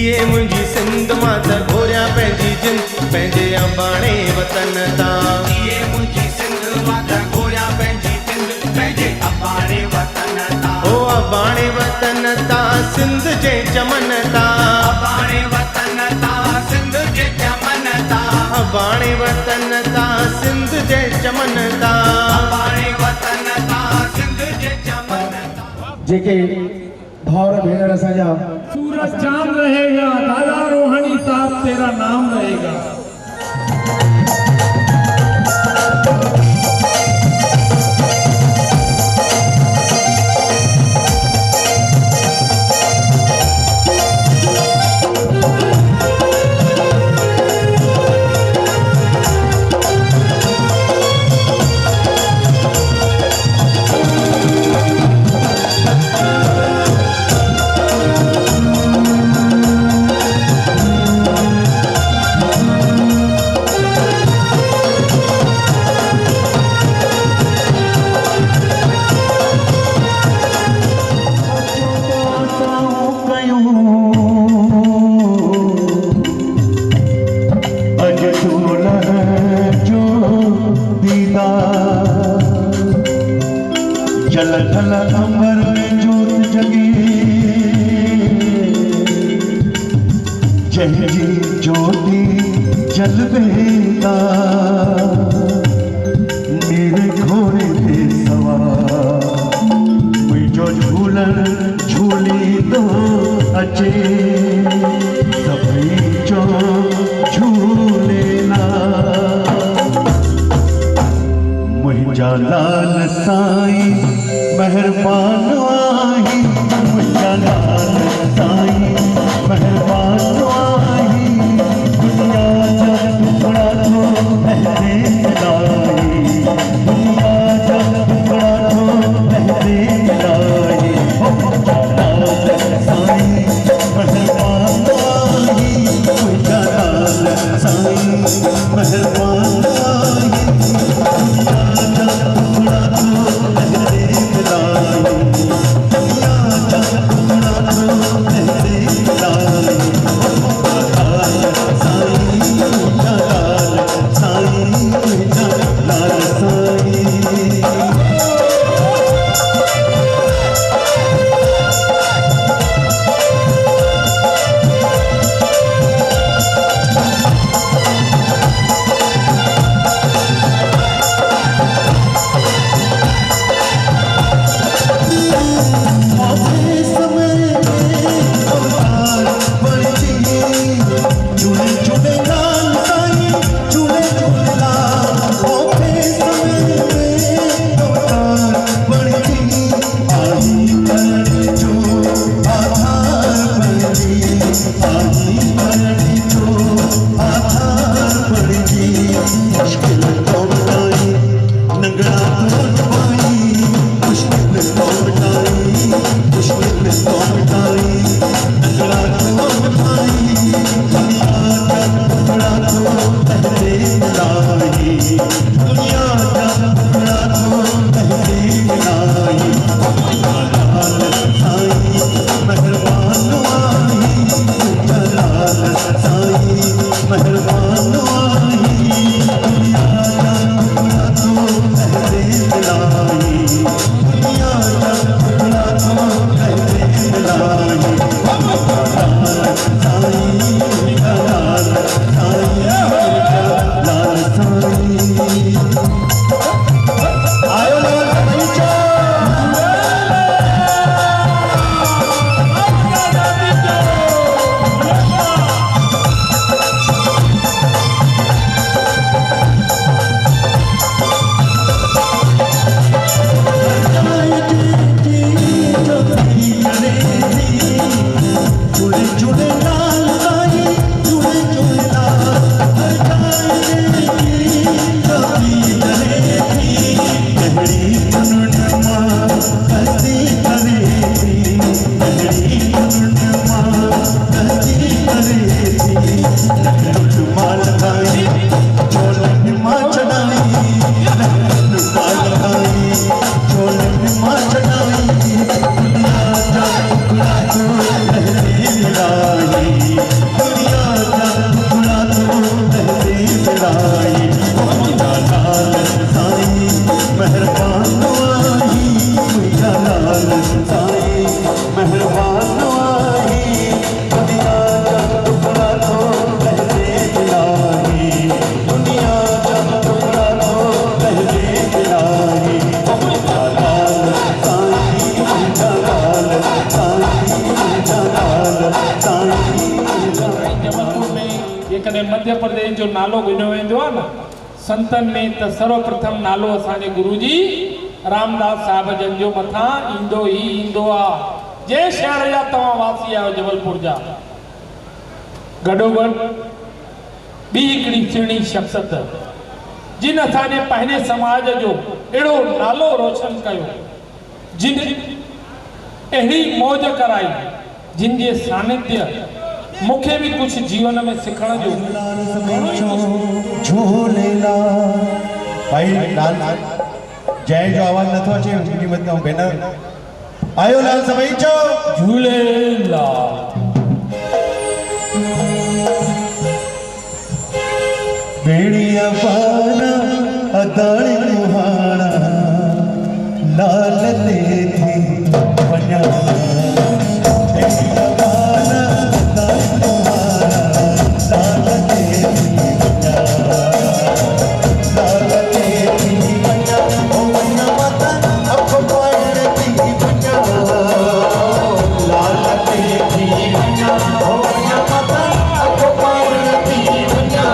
ये मुझी सिंध मां त घोरिया पंहिंजी जिंद पंहिंजे अबाणे वतन तां। ये मुझी सिंध मां त घोरिया पंहिंजी जिंद पंहिंजे अबाणे वतन तां। ओ अबाणे वतन तां सिंध जे चमन तां। अबाणे वतन तां सिंध जे चमन तां। अबाणे वतन तां सिंध जे चमन तां। अबाणे वतन तां सिंध जे चमन तां। जेके भावर भेनर असांजा सूरज चांद रहेगा, दादा रोहानी साहब तेरा नाम रहेगा। जल थल अंबर में जोत जगी जंहिंजी ज्योति जलवेदा मेरे घोड़े ते सवार मुझो झूलन झूली दो अचे सभई जो झूलेला मुझा लाल साईं मेहरबान आई। मुझा लाल साईं मेहरबान आई। दुनिया जा टुकड़ा तो पहले मिलाई। दुनिया जा टुकड़ा तो पहले मिलाई। मुझा लाल साईं मेहरबान आई। मुझा लाल साईं मेहरबान आई। दुनिया जा टुकड़ा तो पहले मिलाई। साईं मेहरबान आही दुनिया का टुकड़ा तो लहजे दिलाही दुनिया का टुकड़ा तो लहजे दिलाही जलाल साईं जलाल साईं जलाल साईं जबलपुर में जेकॾहिं मध्य प्रदेश जो नालो गिनो वेंदो आहे न संतन में त सर्वप्रथम नालो असांजे गुरुजी रामदास साहिब जन जो मथां ईंदो ई ईंदो आहे। जे शहर जा तव्हां वासी आहियो जबलपुर जा गॾोगॾु ॿी हिकिड़ी सुहिणी शख़्सियत जिन असांजे पंहिंजे समाज जो अहिड़ो नालो रोशन कयो जिन अहिड़ी मौज कराई जिन जे सानिध्य मूंखे भी कुछ जीवन में सिखण जो झूलेलाल भाई लाल जय जो आवाज नथो अचे उनकी मत बैनर आयो लाल सभई चो झूलेलाल बेड़िया पाना अदाड़ी मुहाना लाल ते थी वञा बेड़िया पाना अदाड़ी मुहाना लाल ते थी वञा लाल ते थी वञा ओ वञा माता अख पाण थी वञा लाल ते थी वञा ओ वञा माता अख पाण थी वञा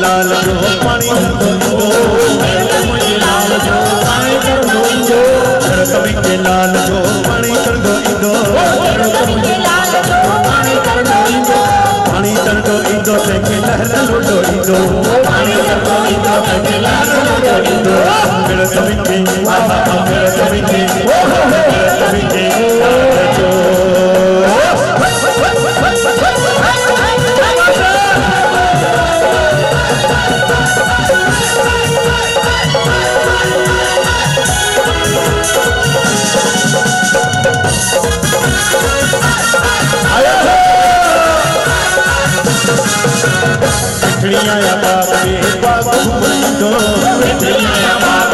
लाल जो पानी लाल जो पानी कर दो कभी के लाल जो पानी कर दो पानी कर दो इंदो के लहर लुटो इंदो पानी कर दो इंदो के लहर लुटो इंदो मेरे कभी के मेरे कभी के कभी के जो या बाप के बाबू दो या बाप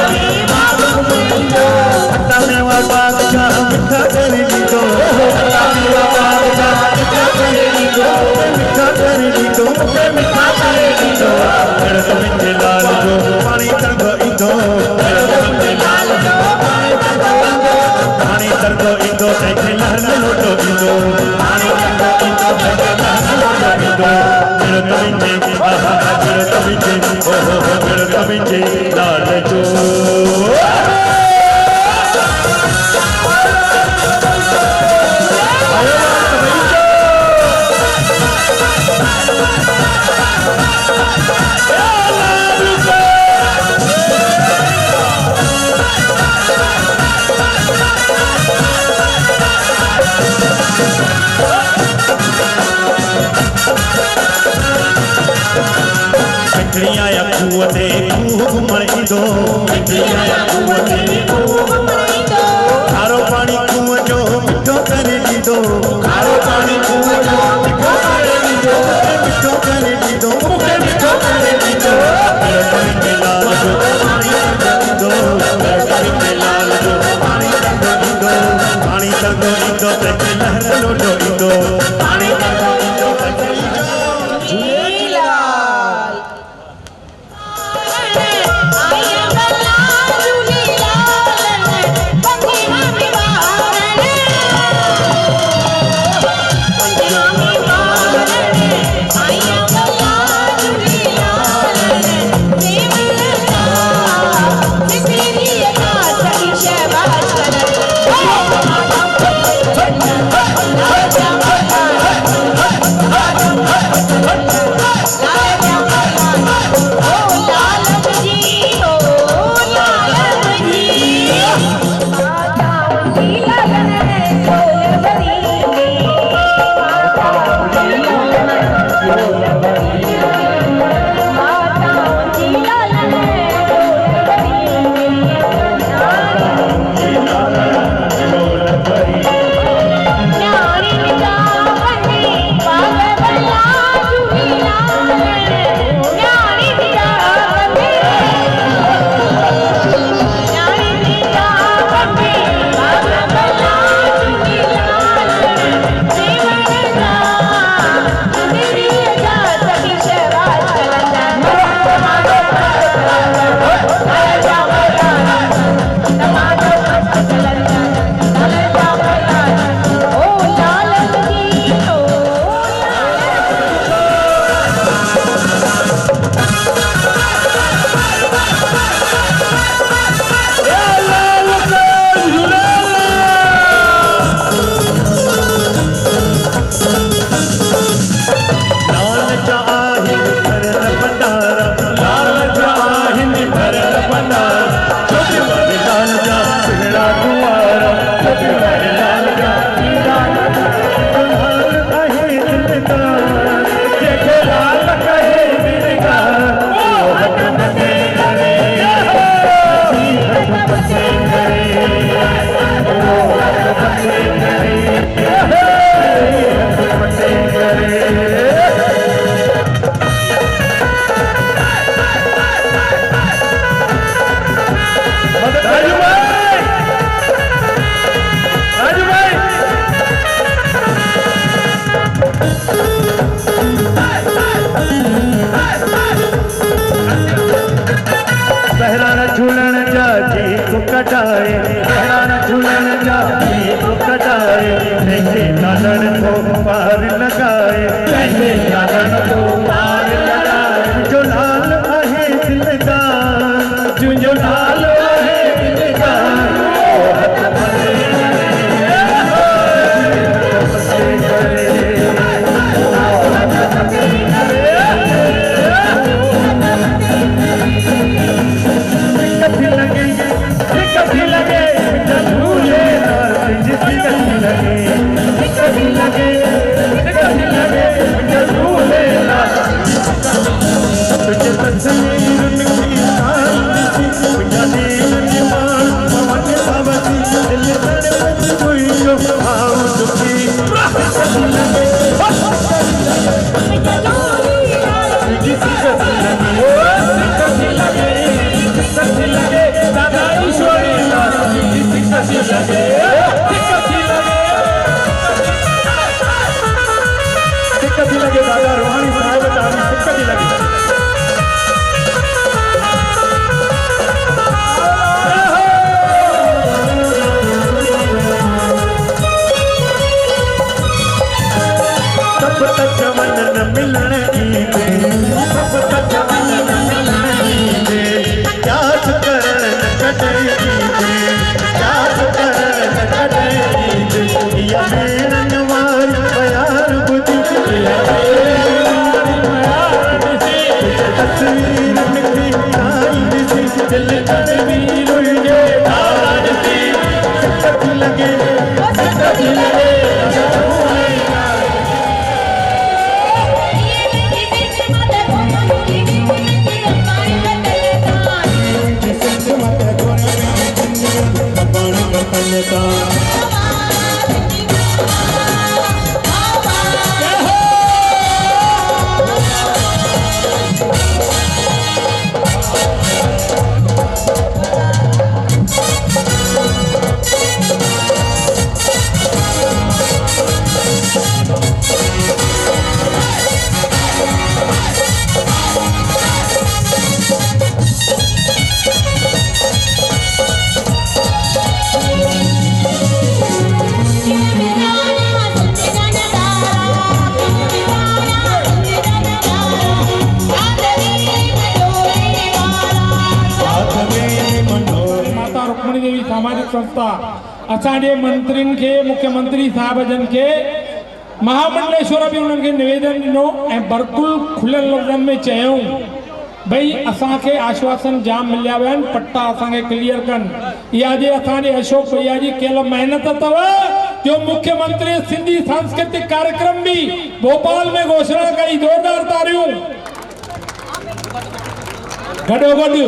आया कुआं तेरी खारो पानी कुआं जो मिठो करे दीदो खारो पानी कुआं जो मिठो करे दीदो मिठो करे दीदो मुखे मिठो करे दीदो लड़की के लाल जो पानी कर दीदो लड़की के लाल जो पानी कर दीदो पानी कर दीदो ते लहर लोडो दीदो पानी कर दीदो ते Mata लक्ष्मणी देवी सामाजिक संस्था असांजे मंत्रियुनि खे मुख्यमंत्री साहब जन के महामंडलेश्वर भी उन्हनि खे निवेदन ॾिनो ऐं बिल्कुलु खुलियल लफ़्ज़नि में चयूं भई असांखे आश्वासन जाम मिलिया विया आहिनि, पट्टा असांखे क्लियर कनि। इहा जे असांजे अशोक भैया जी कयल महिनत अथव जो मुख्यमंत्री सिंधी सांस्कृतिक कार्यक्रम भी भोपाल में घोषणा कई, जोरदार तारियूं। गॾोगॾु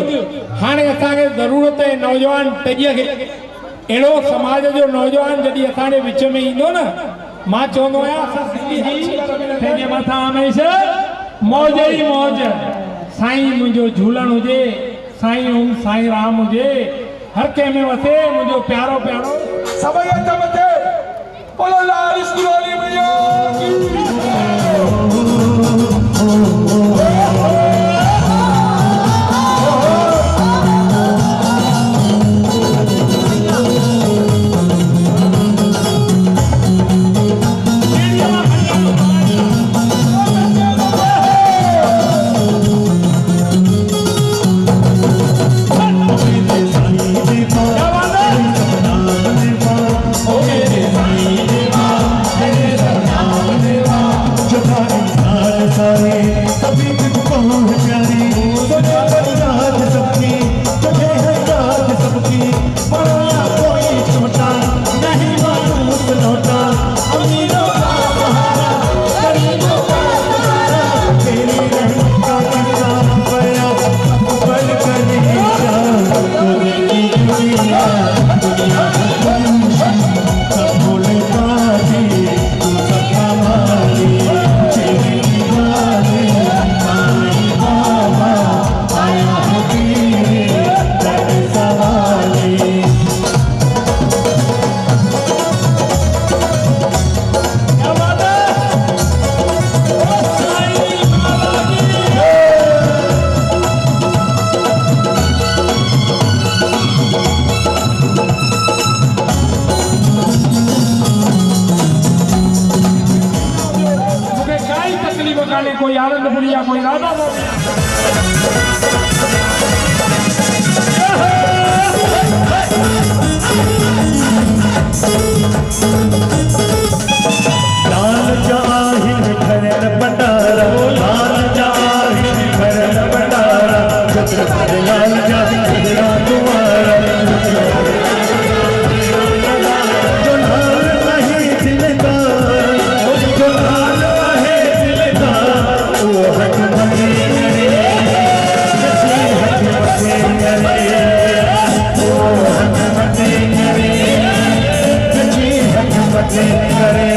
हाणे असांखे ज़रूरत आहे नौजवान टॼीअ खे, अहिड़ो समाज जो नौजवान जॾहिं असांजे विच में ईंदो न, मां चवंदो आहियां असां सिंधी पंहिंजे मथां हमेशह मौज ई मौज। साईं मुंहिंजो झूलण हुजे, साईं ओम साईं राम हुजे, हर कंहिं में वसे मुंहिंजो प्यारो प्यारो सभई हथ मथे बोलो लाल इस्कूली भैया कोई आनंद बुढ़िया कोई राधा लाल जाहिर घरन बटारा, लाल जाहिर घरन बटारा, छत्रपति लाल जाहिर तुम्हारा, जो लाल नहीं दिलदार, जो लाल है दिलदार, वो हक मते करे, हक मते करे, वो हक मते करे, हक मते करे।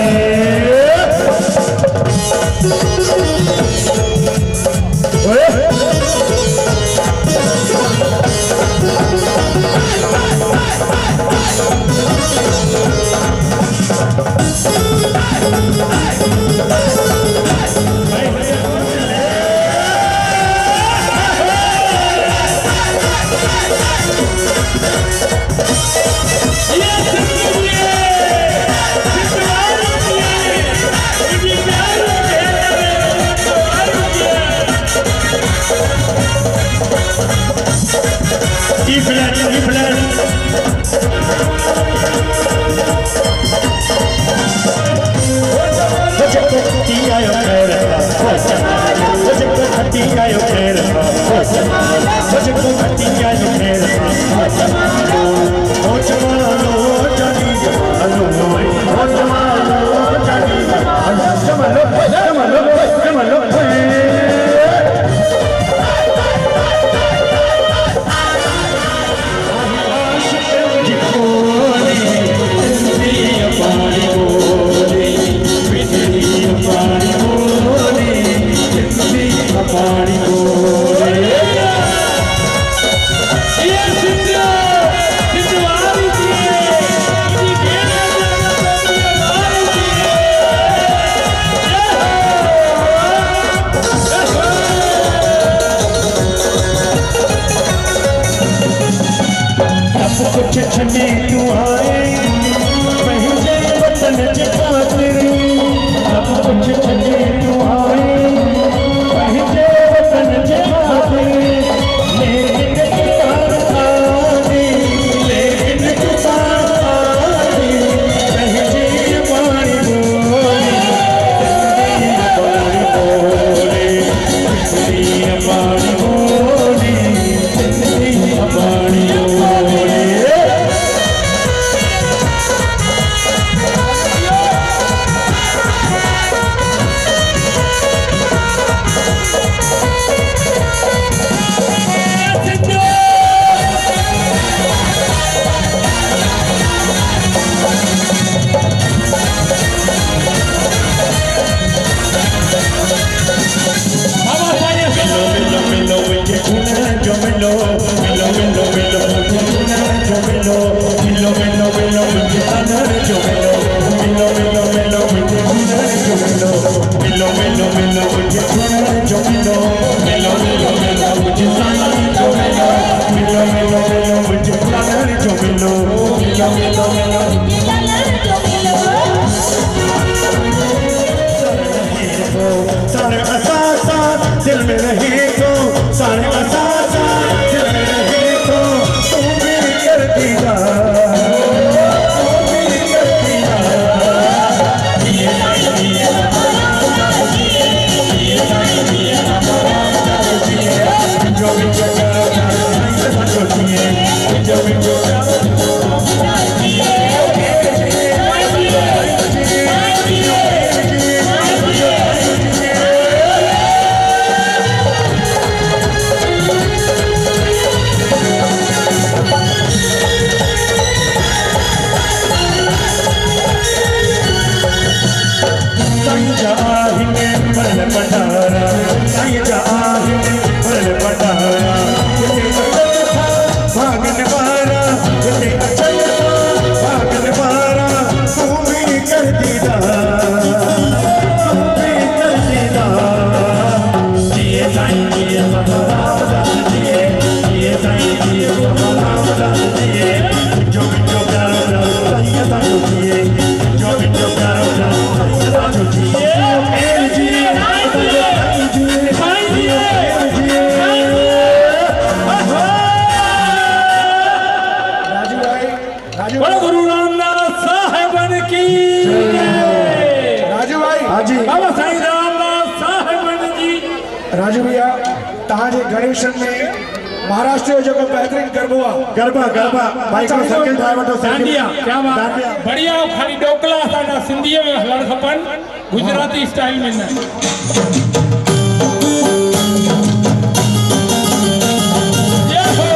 सारे असासा दिल में रहे तो सारे असासा दिल में रहे तो तू मेरी करती जा तू मेरी करती जा जो भी जो करो जो भी जो बोलो गुरु रामदास साहिबन की राजू भाई हाजी बाबा साईं रामदास साहिबन जी। राजू भैया तव्हांजे गणेशन में महाराष्ट्र जो जेको बेहतरीन गरबो आहे गरबा गरबा भाई को सर्किल ठाहे वठो डांडिया क्या बात डांडिया बढ़िया खाली ढोकला असांजा सिंधीअ में हलण खपनि गुजराती स्टाइल में न। जय हो।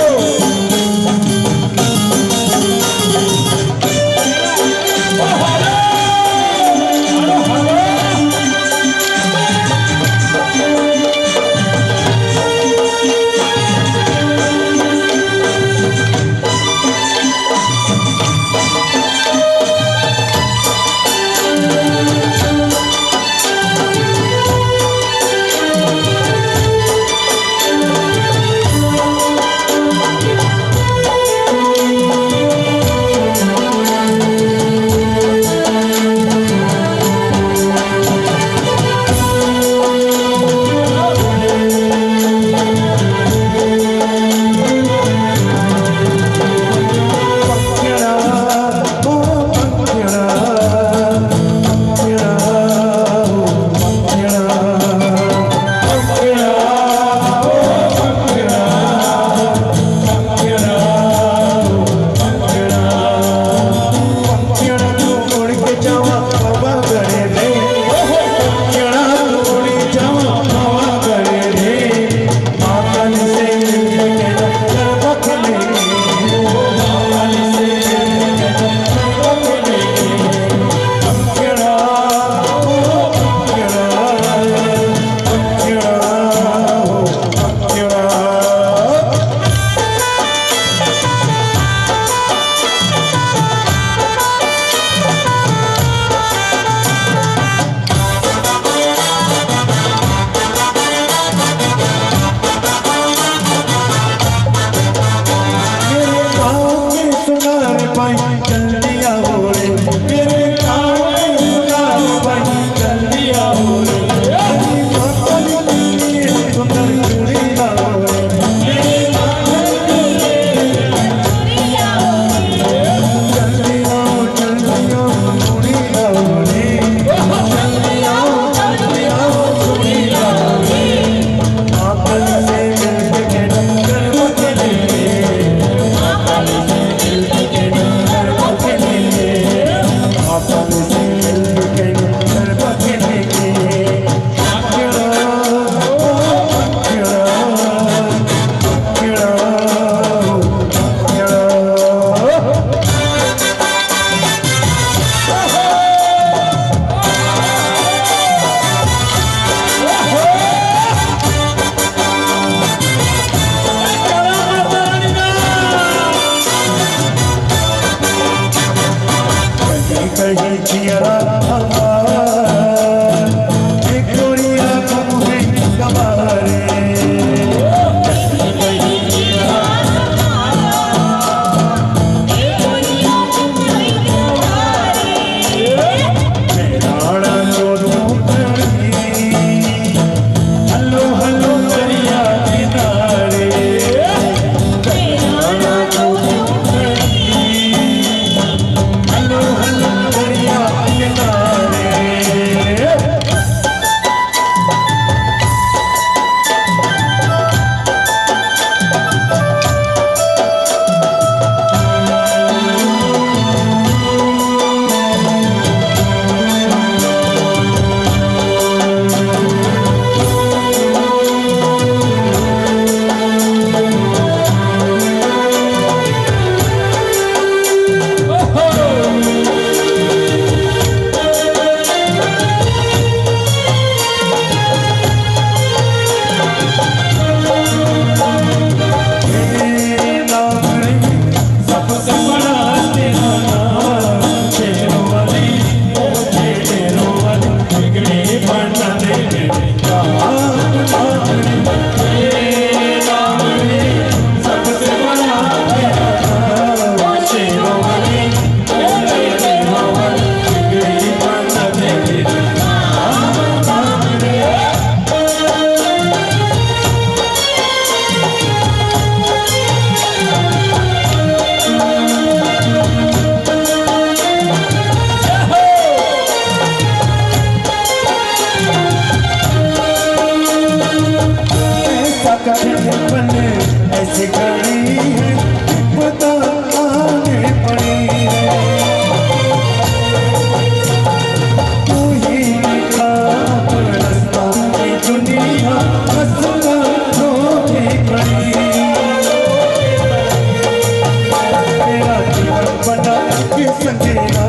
बना के संगीना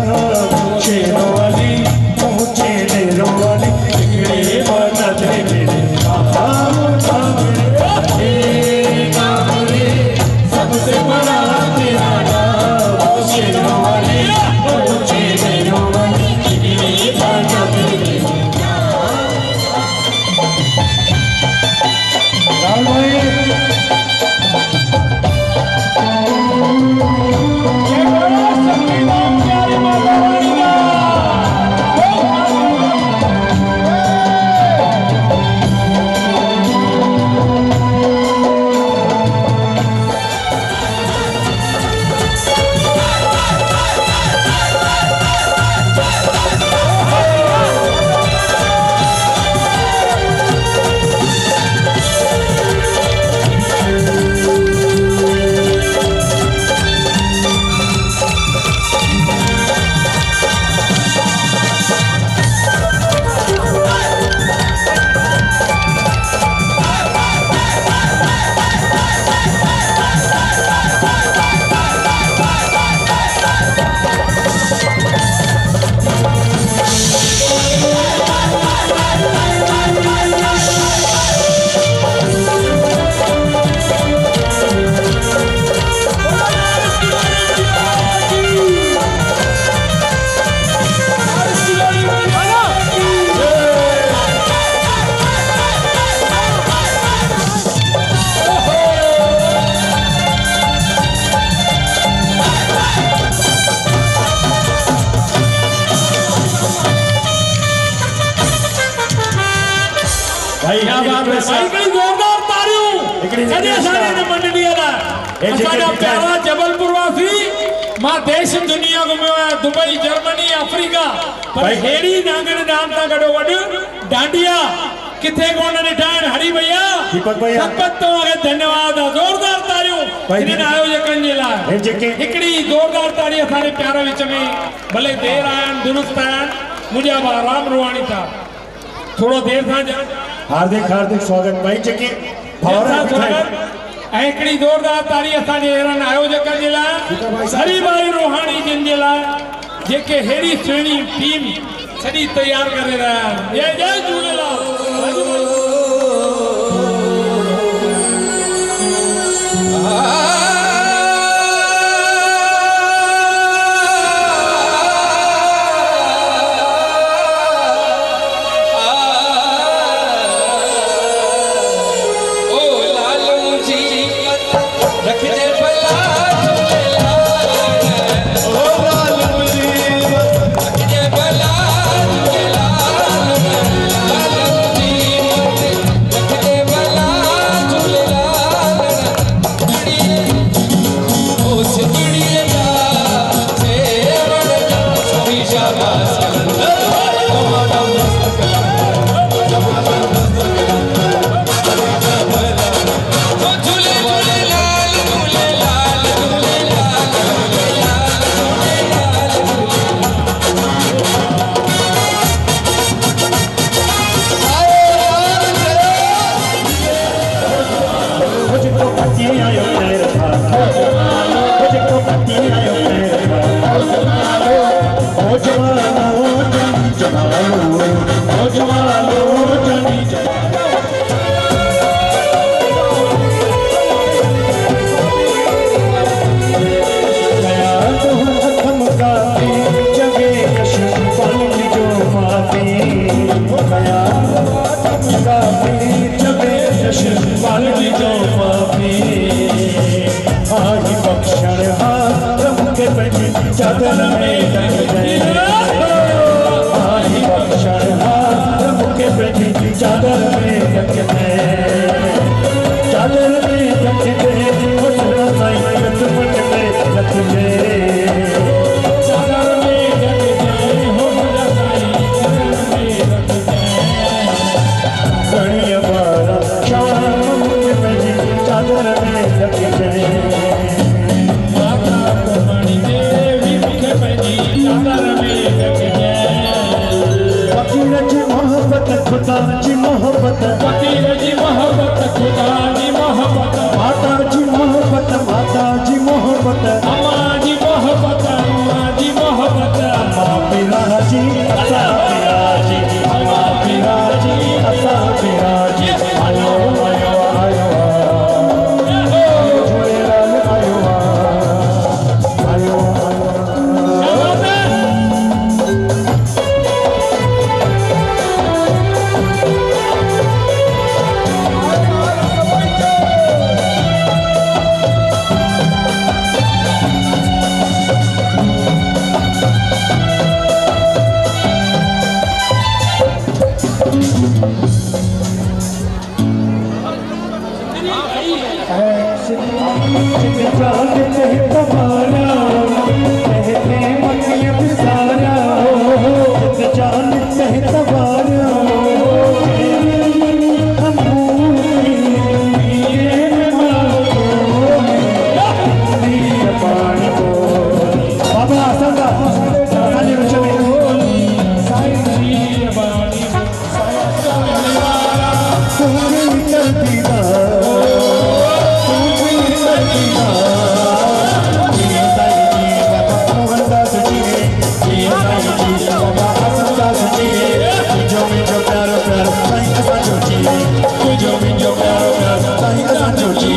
शेरों वाली ऊंचे नेरों वाली बिगड़े बना दे मेरे सबसे बड़ा तेरा नाम शेरों वाली ऊंचे नेरों वाली बिगड़े बना दे मेरे राहुल भाई जोरदार तारियों प्यारा जबलपुर वासी मां देश दुनिया घुमियो है दुबई जर्मनी अफ्रीका पर हेड़ी नांगण डांस ता गडो गड डांडिया किथे कोन निठाण हरी भैया दीपक भैया सपत तो आगे धन्यवाद जोरदार तारियों इन आयोजकन जे लाए हिकड़ी जोरदार ताड़ी असारे प्यारा विच में भले देर आयन दुरुस्त आयन मुझे राम रुवाणी था थोड़ो देर था हार्दिक हार्दिक स्वागत भाई चके हिकड़ी जोरदार ताड़ी असांजे अहिड़नि आयोजकनि जे लाइ हरी भाई रोहाणी जिन जे लाइ जेके हेड़ी सुहिणी टीम सॼी तयार करे रहिया आहिनि जय जय झूलेलाल चादर में चादर में चादर में खुदा जी मोहब्बत फकीर जी मोहब्बत खुदा जी मोहब्बत माता जी मोहब्बत अम्मा जी मोहब्बत असांजे विच में साईं जी बाणी साईं वारा तूं भी करती दा तूं भी करती दा ये साईं जी बाबा मोहनदास जी ये साईं जी बाबा हसनदास जी तुझो मुंहिंजो प्यारो प्यारो साईं असांजो जी तुझो मुंहिंजो प्यारो प्यारो साईं असांजो जी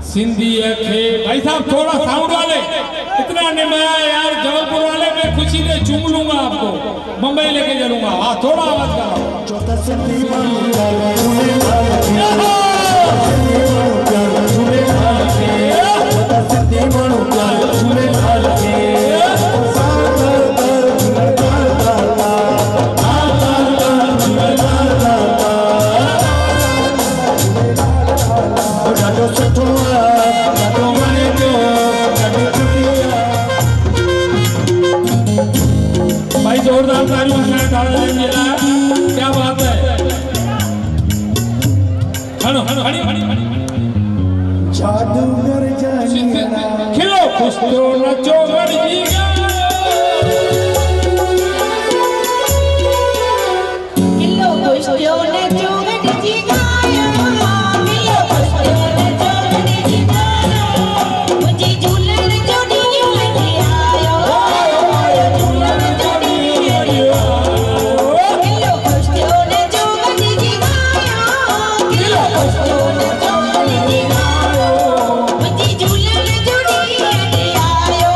सिंधी खे भाई साहब थोड़ा साउंड वाले इतना नहीं मैं यार जबलपुर वाले मैं खुशी से चूम लूंगा आपको मुंबई लेके चलूंगा हाँ थोड़ा आवाज करो भाई जोरदार तालियों से ताड़ा देना क्या बात है हनो हनो हनी हनी जादूगर जानिया खिलो खुश तो नचो गड़ी किलो खुश तो नचो गड़ी गायो किलो खुश तो नचो गड़ी गायो मुझे झूलन जोड़ी लेके आयो झूलन जोड़ी किलो खुश तो नचो गड़ी गायो किलो खुश तो नचो गड़ी गायो मुझे झूलन जोड़ी लेके आयो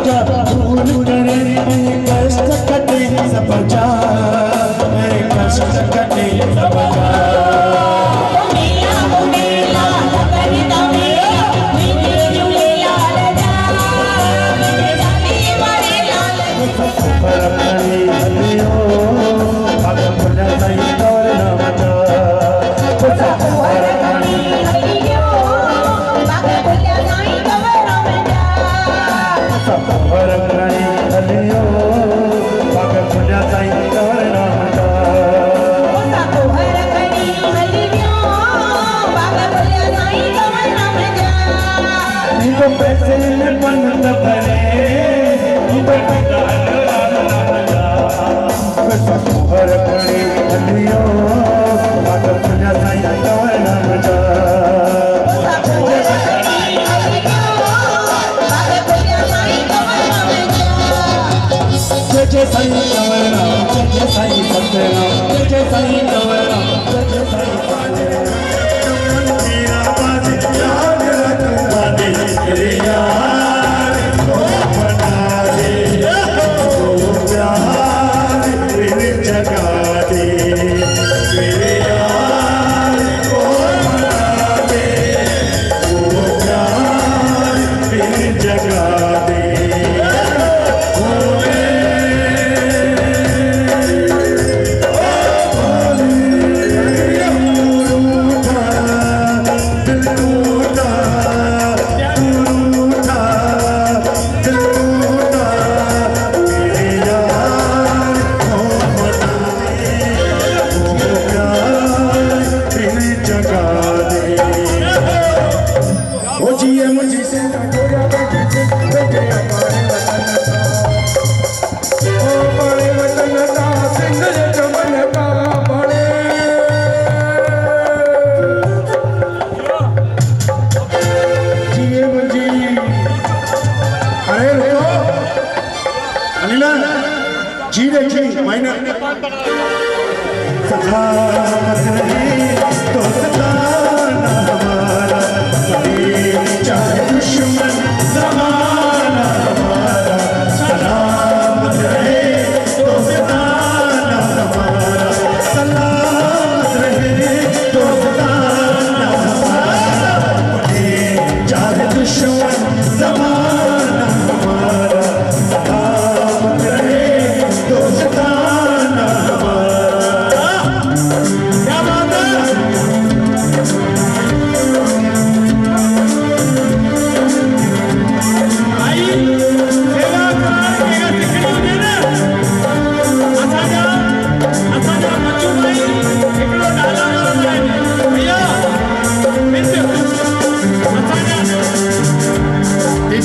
क्या बात है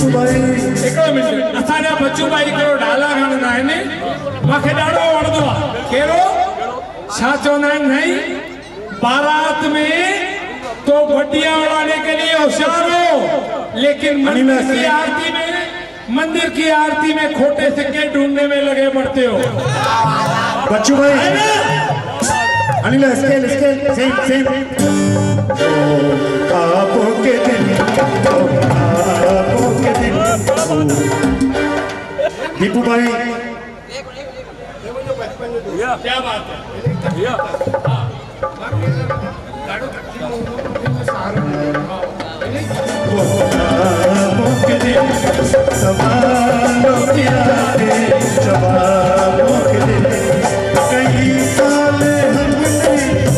दीपू भाई हिकिड़ो मिंट असांजा बच्चू भाई हिकिड़ो डाला ॻाईंदा आहिनि मूंखे ॾाढो वणंदो आहे कहिड़ो छा चवंदा आहिनि नहीं बारात में तो बटिया उड़ाने के लिए होशियार हो लेकिन मंदिर की आरती में खोटे सिक्के ढूंढने में लगे पड़ते हो बच्चू भाई अनिल स्केल स्केल सेम ख्वाबों के दिन दीपू भाई क्या बात है ख्वाबों के दिन सवालों की रातें जवाबों के दिन कई साल हमने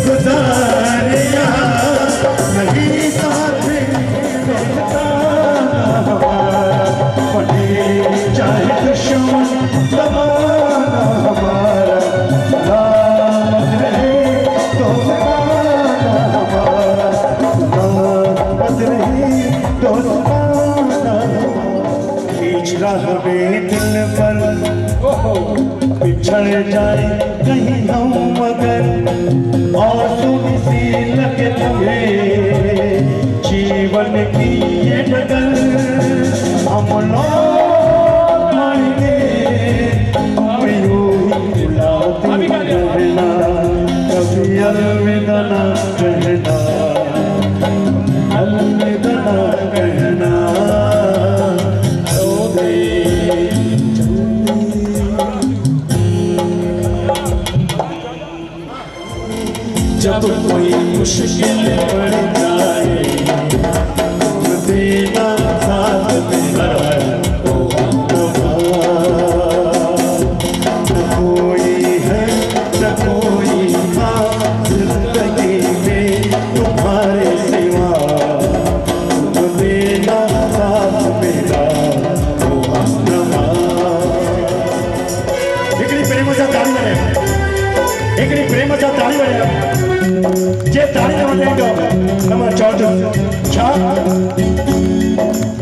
गुजारे यहाँ नहीं साथ पड़े चाहे दुश्मन जमाना हमारा लामत रहे तो जमाना हमारा लामत रहे तो जमाना खींच रहा दिल पर बिछड़ जाए कहीं हम मगर और सुनी सी लगे तुम्हें जीवन की ये डगर हम लोग आएंगे हम यूं ही बुलाते रहना कभी अलविदा ना कहना अलविदा ना कहना जब कोई मुश्किल पड़ जाए देना साथ मेरा न कोई है न कोई था जिंदगी में तुम्हारे सिवा देना साथ मेरा हिकिड़ी प्रेम सां ताड़ी वॼाए हिकिड़ी प्रेम सां ताड़ी वॼाए जे ताड़ी न वॼाईंदो त मां चवंदुसि छा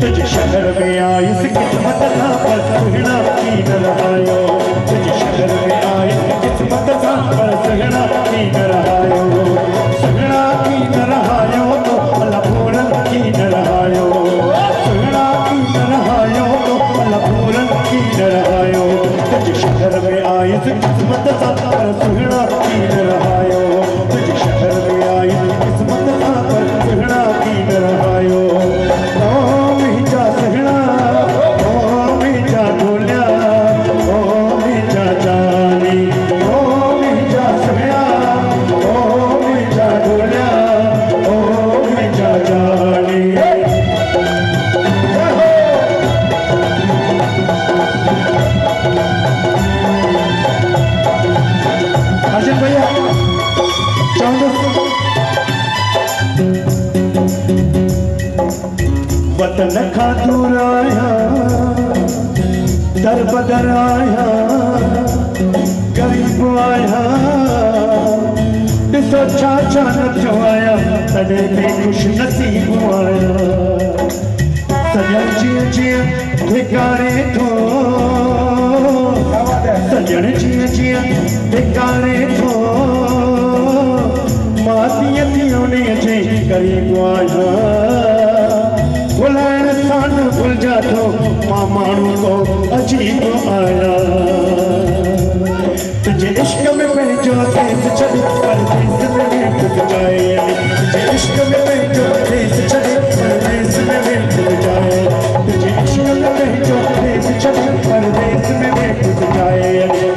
तुझे शहर में आयुस किस्मत सां पर सुहिणा की न रहायो तुझे शहर में आयुस किस्मत सां पर सुहिणा की न रहायो सुहिणा की न रहायो तो अलपूरन की न रहायो सुहिणा की न रहायो तो अलपूरन की न रहायो तुझे शहर में आयुस किस्मत सां पर सुहिणा की न रहायो तुझे शहर में आयुस किस्मत सां पर सुहिणा की न रहायो वतन खां दूर आया दर बदर आया गरीब आया ॾिसो छा छा नथो आया तॾहिं बि ख़ुशि नसीब आया सॼण जीअं जीअं धिकारे थो सॼण जीअं जीअं धिकारे थो मां तीअं तीअं उन जे ग़रीब आहियां बुलाइण सां न भुलिजा थो मां माण्हू को अजीब आया तुझे इश्क में पंहिंजो देश छॾ परदेस में वेठ गुजाए तुझे इश्क में पंहिंजो देश छॾ परदेस में वेठ गुजाए तुझे इश्क में पंहिंजो देश छॾ परदेस में वेठ गुजाए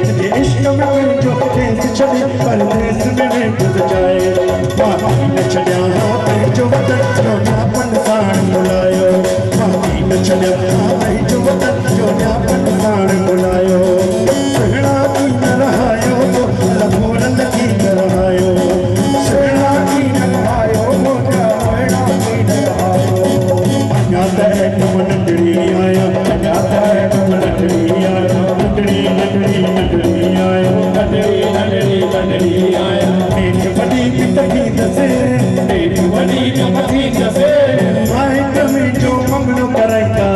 तुझे इश्क में पंहिंजो देश छॾ परदेस में वेठ गुजाए बाक़ी न छॾिया पंहिंजो वतन जो न्यापन साण बुलायो बाक़ी न छॾिया पंहिंजो वतन जो न्यापन साण बुलायो सुहिणा की न रहायो तो लभोरन की न रहायो सुहिणा की न रहायो सुहिणा की न रहायो अञा त तुम नंढड़ी आया अञा त तुम नंढड़ी आया नंढड़ी नंढड़ी नंढड़ी आया नंढड़ी नंढड़ी नंढड़ी आया नेठ वॾी पितकी दसे नेठ वॾी पितकी दसे माइट में जो मंगणो कराईंदा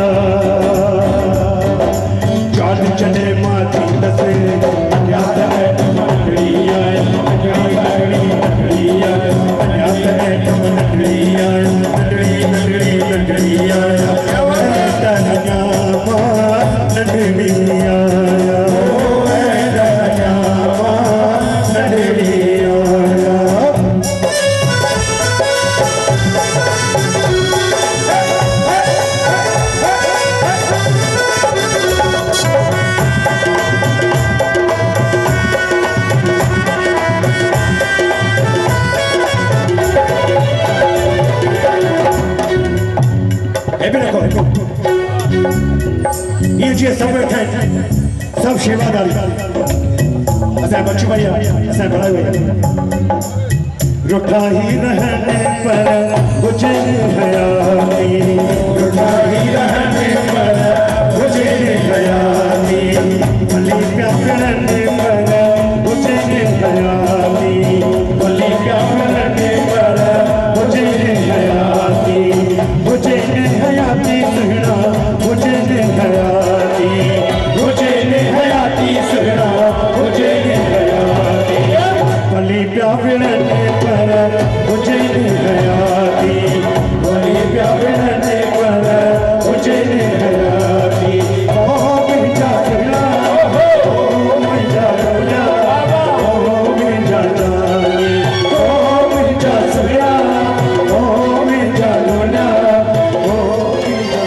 गड़ी आया तनिया मां नंढड़ी आया तनिया मां नंढड़ी आया ये जी सब बैठे सब सेवादारी असा बच्चू भैया असा बड़ा हुआ रुठा ही रहने पर मुझे हयाती रुठा ही रहने पर मुझे हयाती भली प्यार रहने पर मुझे हयाती भली प्यार रहने पर मुझे हयाती मुझे हयाती सुना मुझे हयाती मुझे हयाती सुना मुझे हयाती भली प्यार रहने पर मुझे हयाती भली प्यार रहने पर मुझे हयाती ओ मेरा सुना ओ मेरा सुना ओ मेरा जानी ओ मेरा सुना ओ मेरा सुना ओ मेरा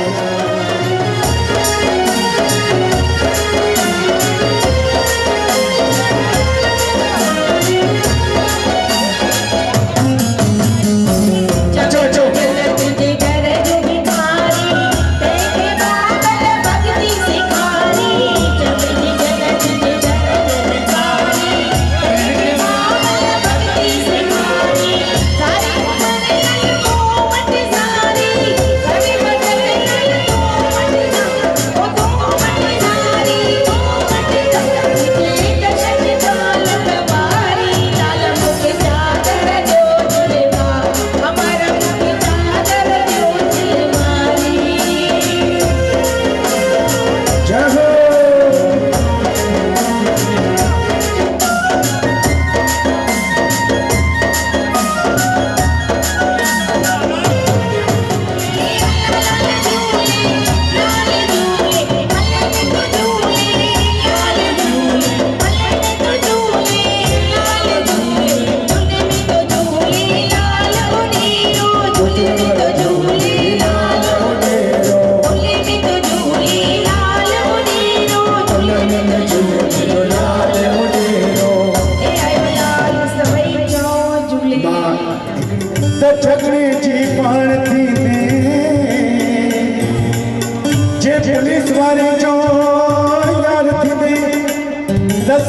तुझे गरज भिखारी तेरे बादल भक्ति सिखारी जबनी जगत तुझे गरज भिखारी तेरे बादल भक्ति सिखारी सारी उम्र को मत सारी कभी बदल नहीं तो मत ओ तो मत सारी तो मत तुझे दशक चाल कवारी लाल मुख चादर जो जुलवा हमारा मुख चादर जो जुलवारी जय हो छकड़ी जी पाण थी जे पुलिस वारे जो यार थी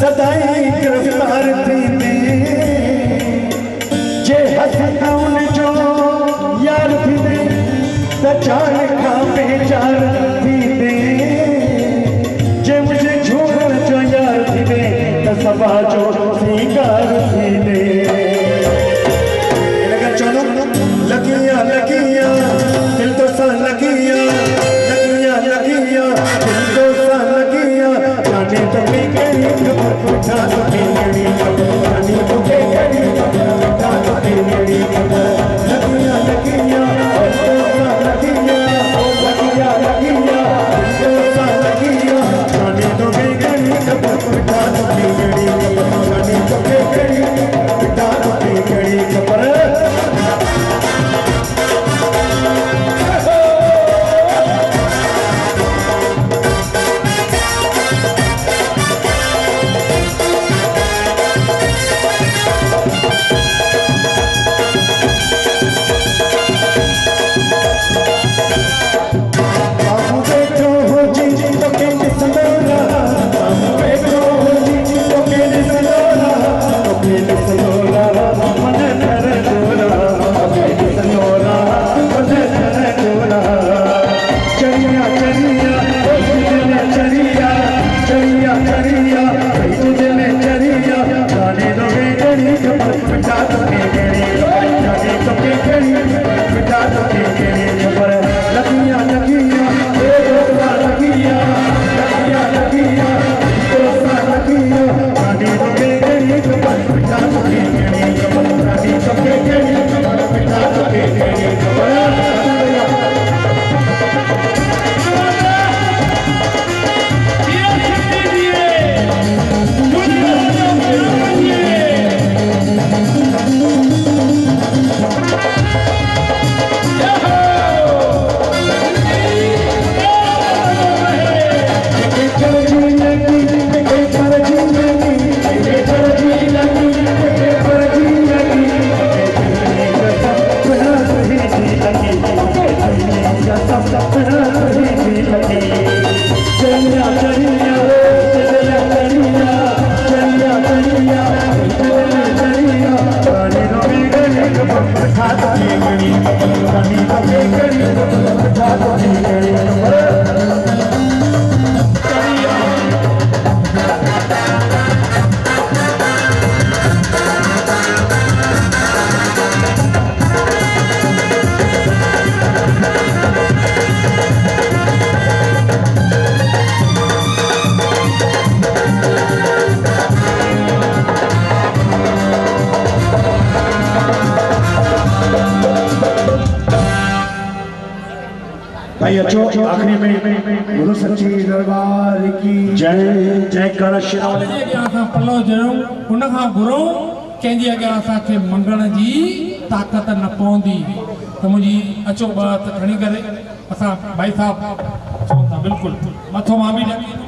सदाई गिरफ्तार थी जे हसन जो यार थी चार खां बेचार थी जे मुझे झूठ जो यार थी सभा जो स्वीकार थी चलो लगिया लगिया दिल तो सा लगिया लगिया लगिया दिल तो सा लगिया जाने तो के करी खबर पूछा तो के करी खबर जाने तो के करी खबर पूछा तो के करी खबर लगिया लगिया दिल तो सा लगिया लगिया लगिया दिल तो सा लगिया जाने तो के करी खबर पूछा तो के करी खबर भाई अच्छो आखिरी में गुरु सच्ची दरबार की जय जयकारा श्री जे अॻियां असां पलो जरूं उन खां घुरूं कंहिंजे अॻियां असांखे मंगण जी ताक़त न पवंदी त मुंहिंजी अचो ॿ हथ खणी करे असां भाई साहब चऊं था बिल्कुलु मथो मां बि ॾकी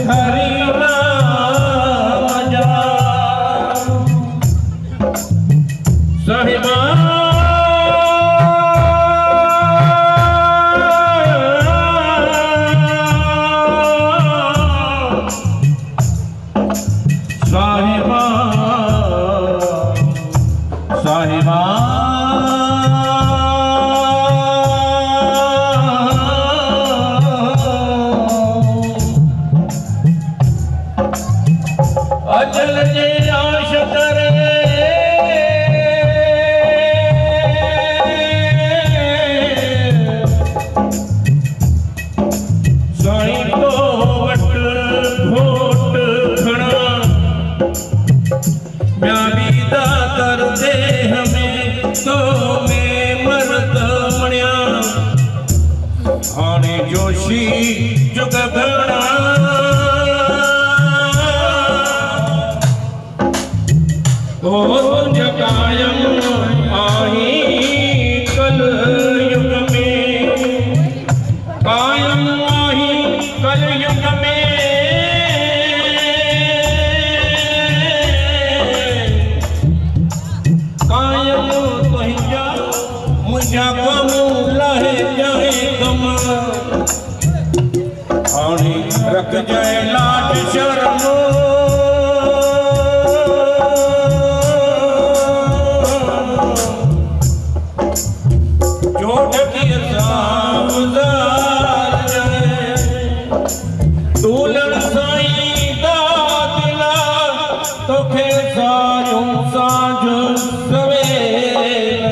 हरी रख जय लाट शर्म जोड़ की सामदार दूलण साईं दा दिला तोखे सारूं साझ सवेल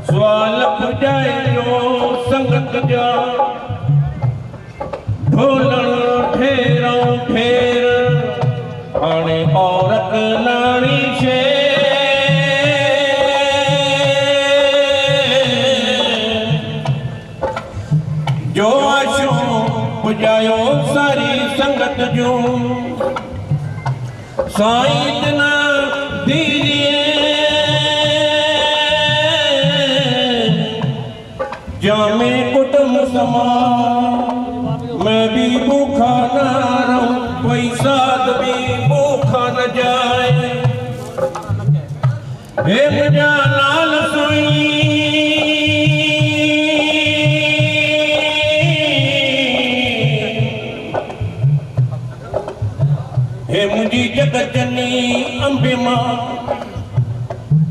सवाल पुॼाए जो संगत जा ढोलण ठेरों ठेर हाणे औरत नाणी छे जो आशो पुॼायो सारी संगत जो साईं तना दीजिए जामे कुटुंब समान मैं भी भूखा न रहूं कोई साथ भी भूखा न जाए हे मुझा लाल सोई हे मुझी जगत जननी अंबे मां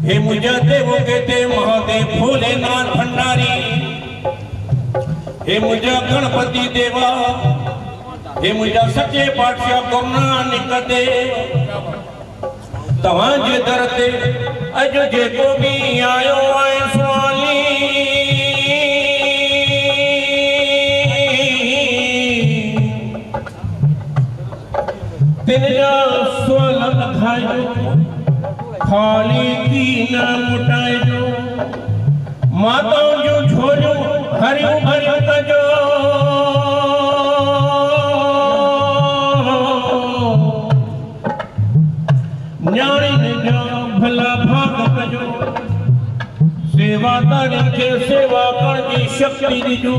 हे मुझा देव कहते महादेव भोलेनाथ भंडारी, हे मुझा गणपति देवा, हे मुझा सच्चे पातशाह गुरु नानक देव, तव्हांजे दर ते अॼु जेको बि आयो आहे स्वाली, तिन जा सवाल अघाइजो, खाली की न मुटाइजो, माताउनि जो झोलियूं हरियूं भरियूं कजो। न्याणियुनि जा भला भाग कजो, सेवादारनि खे सेवा करण जी शक्ति ॾिजो,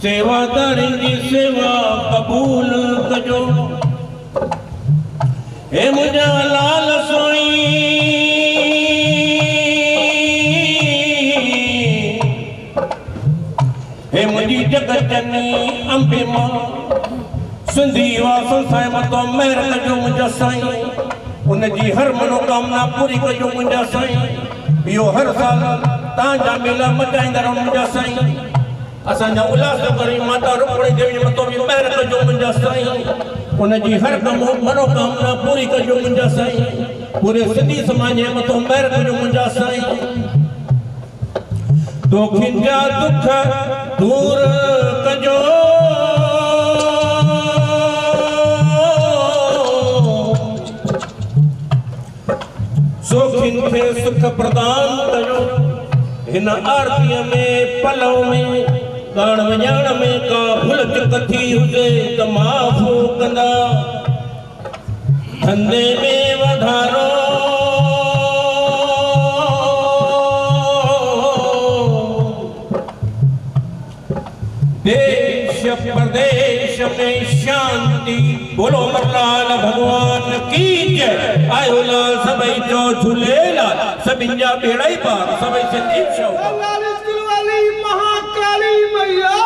सेवादारनि जी सेवा क़बूल कजो। हे मुझा लाल सोई, हे मुझी जगत जननी अंबे मां, सिंधी वासन साईं मतो मेहर कजो मुंहिंजा साईं, उनजी हर मनोकामना पूरी कजो मुंहिंजा साईं। इहो हर साल तव्हांजा मेला मचाईंदा रहो मुंहिंजा साईं। असांजा उल्हासनगर जी माता रुक्मणी देवी मतो बि मेहर कजो मुंहिंजा साईं, उनजी हर मनोकामना पूरी कजो मुंहिंजा साईं। पूरे सिंधी समाज जे मथो मेहर कजो मुंहिंजा साईं। तोखिन जा दुख दूर कजो, सोखिन खे सुख प्रदान कजो। हिन आरतीअ में पलव में गाण वॼाइण में का भुल चुक थी हुजे त माफ़ कंदा, धंधे में वधारो, देश प्रदेश में शांति। बोलो मल्लाल भगवान की जय। आयो लाल सभई जो झूलेलाल, सभिनि जा बेड़ा ई पार, सभई सिंधी शौक़। महाकाली मैया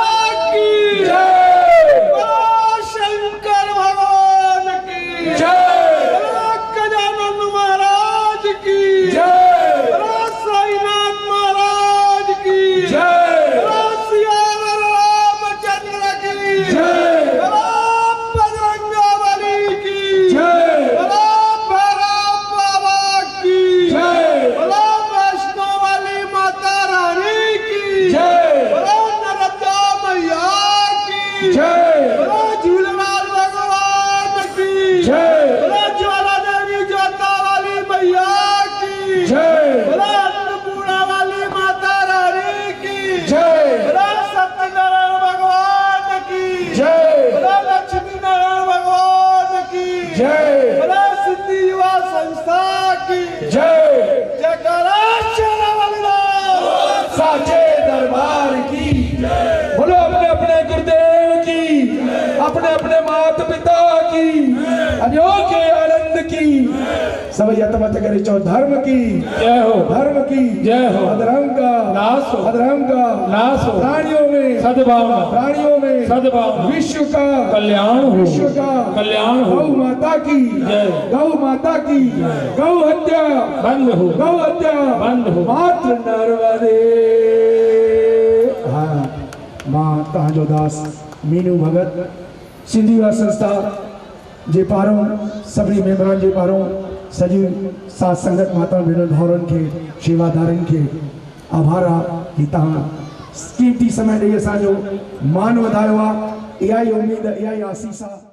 की जय, शंकर भगवान की जय, गजानन महाराज की जय, साईनाथ महाराज की जय, सियावर रामचंद्र की जय, बजरंगबली की जय, भैरव बाबा की जय, वैष्णो वाली माता रानी की जय, नर्मदा मैया की जय, झूलेलाल भगवान की जय, ज्वाला देवी जोता वाली मैया की जय, अन्नपूर्णा वाली माता रानी की जय, सत्यनारायण भगवान की जय, लक्ष्मी नारायण भगवान की जय, सिद्धि युवा संस्था की जय, जयकारा शेरावालीलाल साचे दरबार की। बोलो अपने अपने गुरुदेव की, अपने अपने माता पिता की, अनोखे आनंद की। सब यतमत करे चो धर्म की जय हो, धर्म की जय हो, अधर्म का नाश हो, अधर्म का नाश हो, प्राणियों में सद्भावना, प्राणियों में सद्भावना, विश्व का कल्याण हो, विश्व का कल्याण हो। गौ माता की जय, गौ माता की गौ हत्या बंद हो, गौ हत्या बंद हो, मात्र नरवदे। हाँ, मां तव्हांजो दास मीनू भगत सिंधी युवा संस्था जे पारों सभी मेंबरनि जे पारों सॼी साथ संगत माता भेण भाउरनि खे शेवादारनि खे आभार आहे कि तव्हां कीमती समय ॾेई असांजो मान वधायो आहे। इहा ई उमेद, इहा ई आसीस आहे।